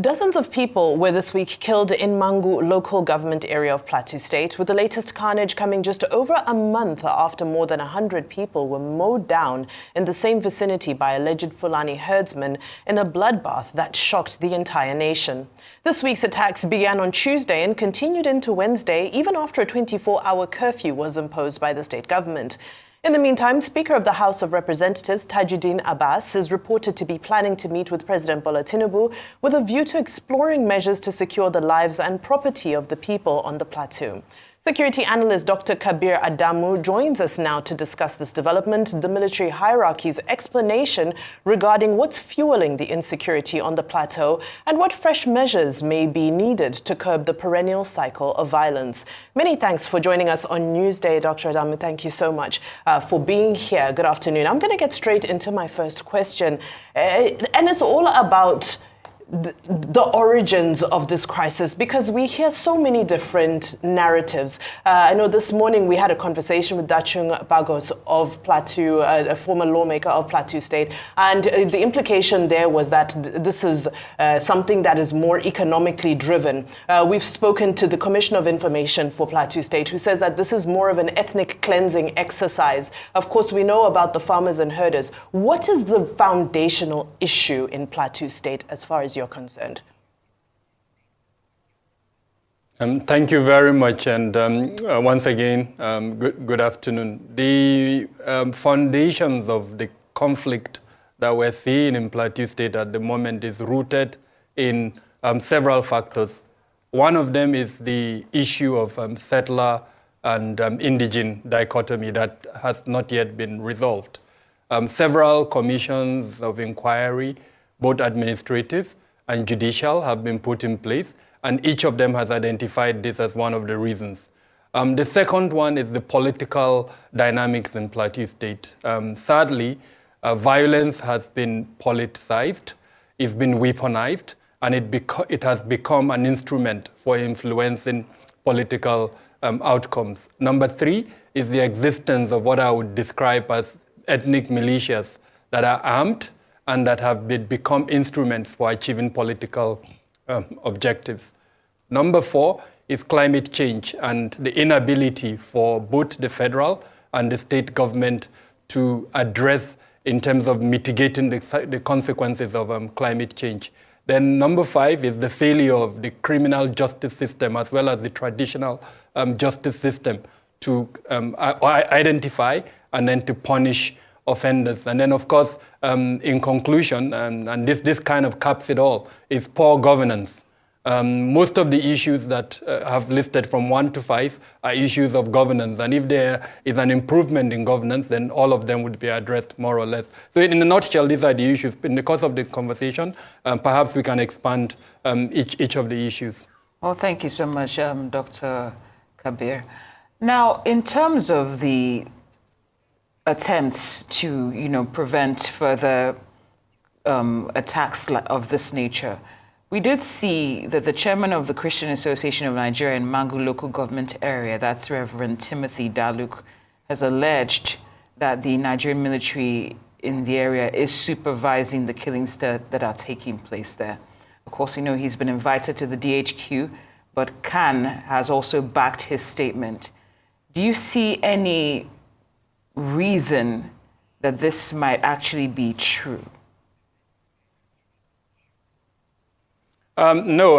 Dozens of people were this week killed in Mangu local government area of Plateau State, with the latest carnage coming just over a month after more than 100 people were mowed down in the same vicinity by alleged Fulani herdsmen in a bloodbath that shocked the entire nation. This week's attacks began on Tuesday and continued into Wednesday, even after a 24-hour curfew was imposed by the state government. In the meantime, Speaker of the House of Representatives Tajuddin Abbas is reported to be planning to meet with President Bola Tinubu with a view to exploring measures to secure the lives and property of the people on the plateau. Security analyst Dr. Kabir Adamu joins us now to discuss this development, the military hierarchy's explanation regarding what's fueling the insecurity on the plateau, and what fresh measures may be needed to curb the perennial cycle of violence. Many thanks for joining us on Newsday, Dr. Adamu. Thank you so much for being here. Good afternoon. I'm going to get straight into my first question, and it's all about the origins of this crisis, because we hear so many different narratives. I know this morning we had a conversation with Dachung Bagos of Plateau, a former lawmaker of Plateau State, and the implication there was that this is something that is more economically driven. We've spoken to the Commissioner of Information for Plateau State, who says that this is more of an ethnic cleansing exercise. Of course, we know about the farmers and herders. What is the foundational issue in Plateau State as far as you're concerned? Thank you very much, and once again, good afternoon. The foundations of the conflict that we're seeing in Plateau State at the moment is rooted in several factors. One of them is the issue of settler and indigene dichotomy that has not yet been resolved. Several commissions of inquiry, both administrative and judicial, have been put in place, and each of them has identified this as one of the reasons. The second one is the political dynamics in Plateau State. Sadly, violence has been politicized, it's been weaponized, and it has become an instrument for influencing political outcomes. Number three is the existence of what I would describe as ethnic militias that are armed and that have become instruments for achieving political objectives. Number four is climate change and the inability for both the federal and the state government to address in terms of mitigating the consequences of climate change. Then number five is the failure of the criminal justice system as well as the traditional justice system to identify and then to punish offenders. And then, of course, in conclusion, and this kind of caps it all, is poor governance. Most of the issues that have listed from 1 to 5 are issues of governance. And if there is an improvement in governance, then all of them would be addressed more or less. So in a nutshell, these are the issues. In the course of this conversation, perhaps we can expand each of the issues. Well, thank you so much, Dr. Kabir. Now, in terms of the attempts to, prevent further attacks of this nature, we did see that the chairman of the Christian Association of Nigeria in Mangu local government area, that's Reverend Timothy Daluk, has alleged that the Nigerian military in the area is supervising the killings that are taking place there. Of course, we know he's been invited to the DHQ, but Khan has also backed his statement. Do you see any reason that this might actually be true? No,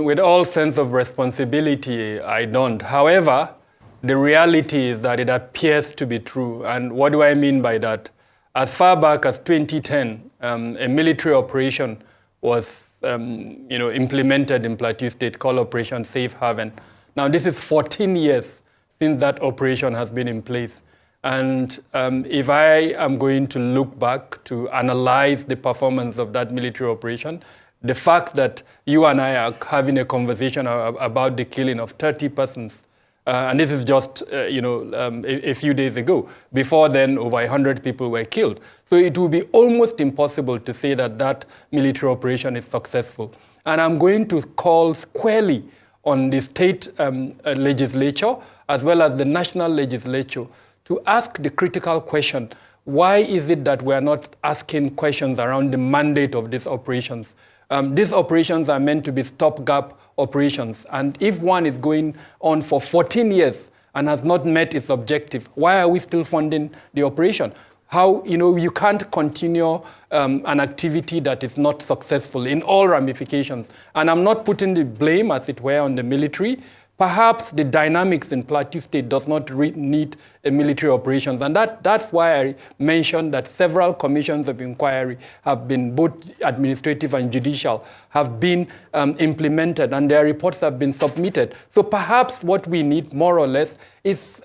with all sense of responsibility, I don't. However, the reality is that it appears to be true. And what do I mean by that? As far back as 2010, a military operation was implemented in Plateau State called Operation Safe Haven. Now, this is 14 years since that operation has been in place. And if I am going to look back to analyze the performance of that military operation, the fact that you and I are having a conversation about the killing of 30 persons, and this is just a few days ago. Before then, over 100 people were killed. So it will be almost impossible to say that that military operation is successful. And I'm going to call squarely on the state legislature as well as the national legislature to ask the critical question, why is it that we are not asking questions around the mandate of these operations? These operations are meant to be stopgap operations. And if one is going on for 14 years and has not met its objective, why are we still funding the operation? How, you can't continue an activity that is not successful in all ramifications. And I'm not putting the blame, as it were, on the military. Perhaps the dynamics in Plateau State does not need a military operations. And that's why I mentioned that several commissions of inquiry have been, both administrative and judicial, have been implemented, and their reports have been submitted. So perhaps what we need, more or less, is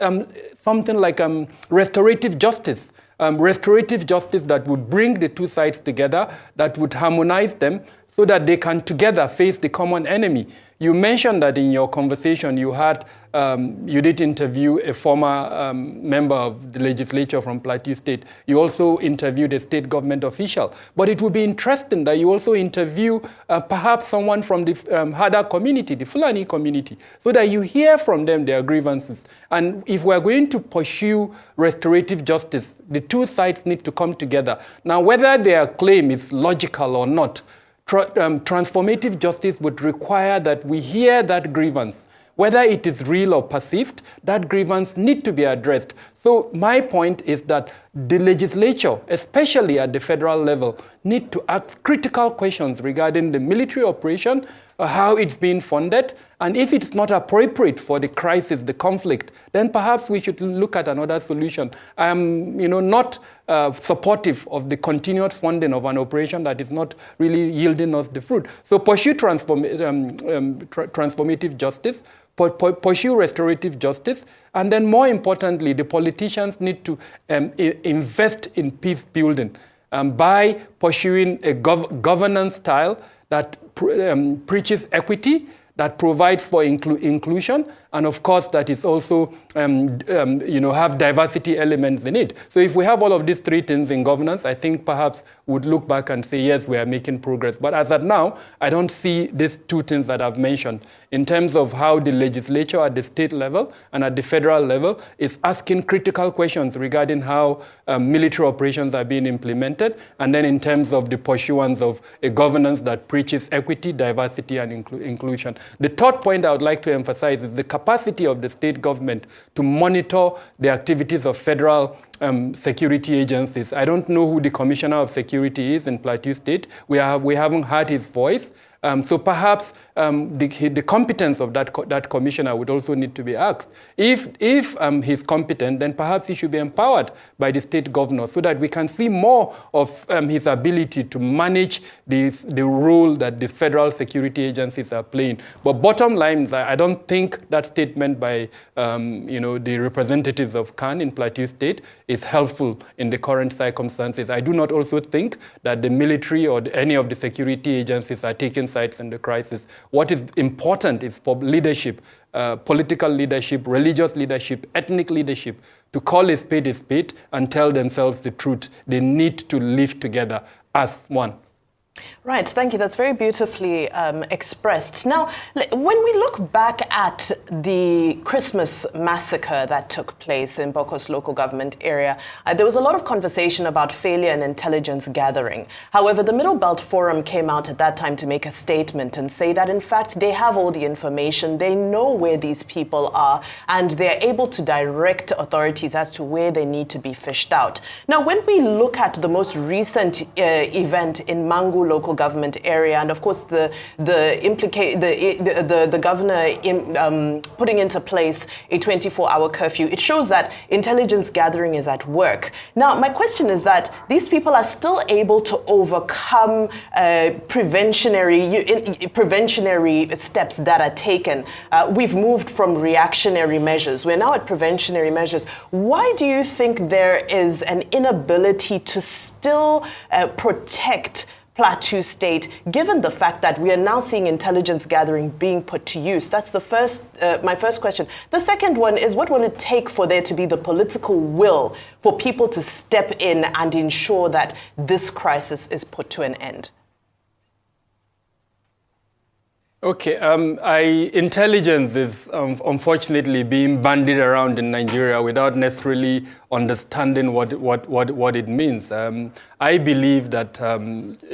something like restorative justice. Restorative justice that would bring the two sides together, that would harmonize them so that they can together face the common enemy. You mentioned that in your conversation you did interview a former member of the legislature from Plateau State. You also interviewed a state government official. But it would be interesting that you also interview perhaps someone from the Hada community, the Fulani community, so that you hear from them their grievances. And if we're going to pursue restorative justice, the two sides need to come together. Now, whether their claim is logical or not, transformative justice would require that we hear that grievance. Whether it is real or perceived, that grievance needs to be addressed. So my point is that the legislature, especially at the federal level, need to ask critical questions regarding the military operation, how it's being funded, and if it's not appropriate for the crisis, the conflict, then perhaps we should look at another solution. I am, not supportive of the continued funding of an operation that is not really yielding us the fruit. So pursue transformative justice, pursue restorative justice, and then more importantly, the politicians need to invest in peace building by pursuing a governance style that preaches equity, that provides for inclusion, and of course that is also have diversity elements in it. So if we have all of these three things in governance, I think perhaps we'd look back and say, yes, we are making progress. But as at now, I don't see these two things that I've mentioned in terms of how the legislature at the state level and at the federal level is asking critical questions regarding how military operations are being implemented, and then in terms of the pursuance of a governance that preaches equity, diversity, and inclusion. The third point I would like to emphasize is the capacity of the state government to monitor the activities of federal security agencies. I don't know who the Commissioner of Security is in Plateau State. We haven't heard his voice. So perhaps the competence of that commissioner would also need to be asked. If he's competent, then perhaps he should be empowered by the state governor so that we can see more of his ability to manage the role that the federal security agencies are playing. But bottom line, I don't think that statement by the representatives of CAN in Plateau State is helpful in the current circumstances. I do not also think that the military or any of the security agencies are taking sides in the crisis. What is important is for leadership, political leadership, religious leadership, ethnic leadership, to call a spade and tell themselves the truth. They need to live together as one. Right, thank you. That's very beautifully expressed. Now, when we look back at the Christmas massacre that took place in Bokos local government area, there was a lot of conversation about failure in intelligence gathering. However, the Middle Belt Forum came out at that time to make a statement and say that, in fact, they have all the information, they know where these people are, and they're able to direct authorities as to where they need to be fished out. Now, when we look at the most recent event in Mangu local government area, and of course the governor putting into place a 24-hour curfew, it shows that intelligence gathering is at work. Now, my question is that these people are still able to overcome preventionary steps that are taken. We've moved from reactionary measures. We're now at preventionary measures. Why do you think there is an inability to still protect Plateau State, given the fact that we are now seeing intelligence gathering being put to use? That's the first, my first question. The second one is, what will it take for there to be the political will for people to step in and ensure that this crisis is put to an end? Okay, intelligence is unfortunately being bandied around in Nigeria without necessarily understanding what it means. I believe that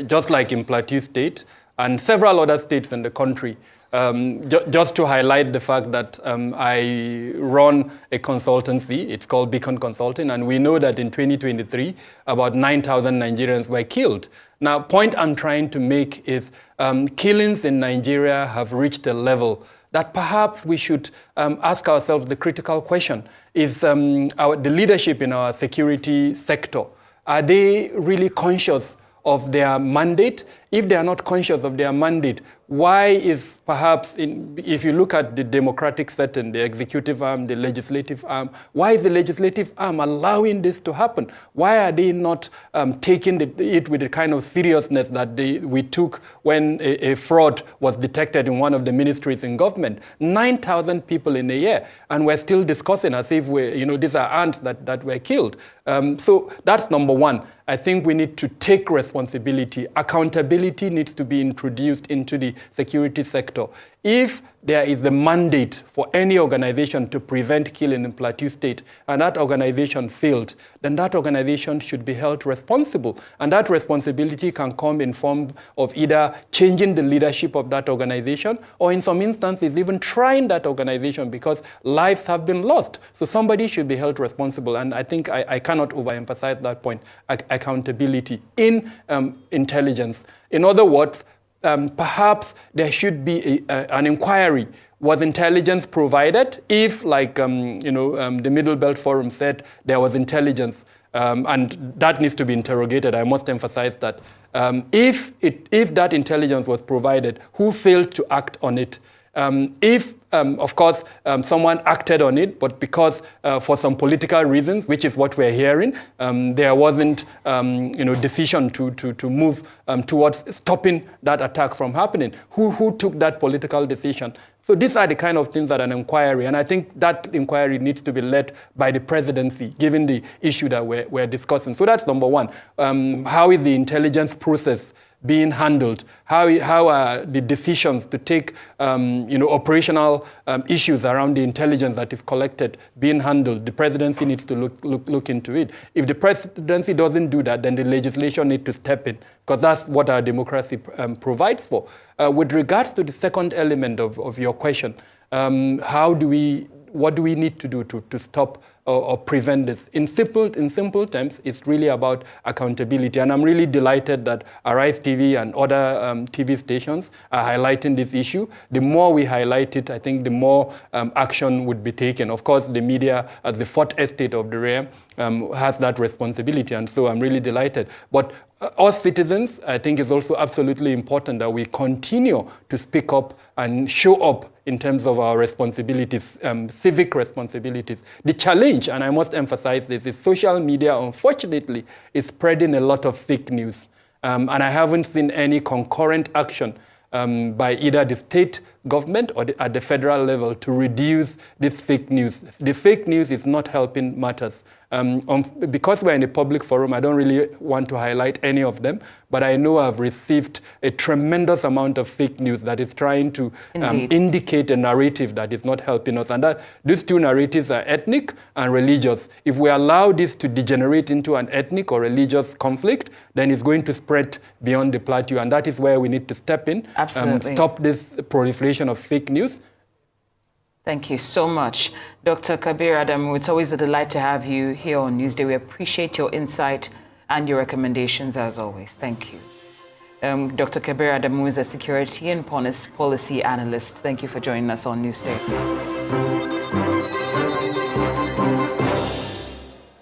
just like in Plateau State, and several other states in the country. Just to highlight the fact that I run a consultancy, it's called Beacon Consulting, and we know that in 2023, about 9,000 Nigerians were killed. Now, point I'm trying to make is killings in Nigeria have reached a level that perhaps we should ask ourselves the critical question. Is the leadership in our security sector, are they really conscious of their mandate? If they are not conscious of their mandate, why is perhaps, if you look at the democratic setting, the executive arm, the legislative arm, why is the legislative arm allowing this to happen? Why are they not taking it with the kind of seriousness that we took when a fraud was detected in one of the ministries in government? 9,000 people in a year, and we're still discussing as if these are ants that were killed. So that's number one. I think we need to take responsibility. Accountability needs to be introduced into the security sector. If there is a mandate for any organization to prevent killing in Plateau State, and that organization failed, then that organization should be held responsible. And that responsibility can come in form of either changing the leadership of that organization, or in some instances, even trying that organization, because lives have been lost. So somebody should be held responsible. And I think I cannot overemphasize that point, accountability in intelligence. In other words, perhaps there should be an inquiry. Was intelligence provided? If, like the Middle Belt Forum said, there was intelligence, and that needs to be interrogated. I must emphasize that. If that intelligence was provided, who failed to act on it? If, of course, someone acted on it, but because for some political reasons, which is what we're hearing, there wasn't, decision to move towards stopping that attack from happening. Who took that political decision? So these are the kind of things that an inquiry, and I think that inquiry needs to be led by the presidency, given the issue that we're discussing. So that's number one. How is the intelligence process being handled? How are the decisions to take operational issues around the intelligence that is collected being handled? The presidency needs to look into it. If the presidency doesn't do that, then the legislation needs to step in, because that's what our democracy provides for. With regards to the second element of your question, what do we need to do to stop or prevent this? In simple terms, it's really about accountability. And I'm really delighted that Arise TV and other TV stations are highlighting this issue. The more we highlight it, I think the more action would be taken. Of course, the media, as the fourth estate of the realm, has that responsibility. And so I'm really delighted. But us citizens, I think it's also absolutely important that we continue to speak up and show up in terms of our responsibilities, civic responsibilities. The challenge, and I must emphasize this, is social media, unfortunately, is spreading a lot of fake news. And I haven't seen any concurrent action by either the state government or at the federal level to reduce this fake news. The fake news is not helping matters. Because we're in a public forum, I don't really want to highlight any of them, but I know I've received a tremendous amount of fake news that is trying to indicate a narrative that is not helping us. And that these two narratives are ethnic and religious. If we allow this to degenerate into an ethnic or religious conflict, then it's going to spread beyond the plateau. And that is where we need to step in, stop this proliferation of fake news. Thank you so much. Dr. Kabir Adamu, it's always a delight to have you here on Newsday. We appreciate your insight and your recommendations as always. Thank you. Dr. Kabir Adamu is a security and policy analyst. Thank you for joining us on Newsday.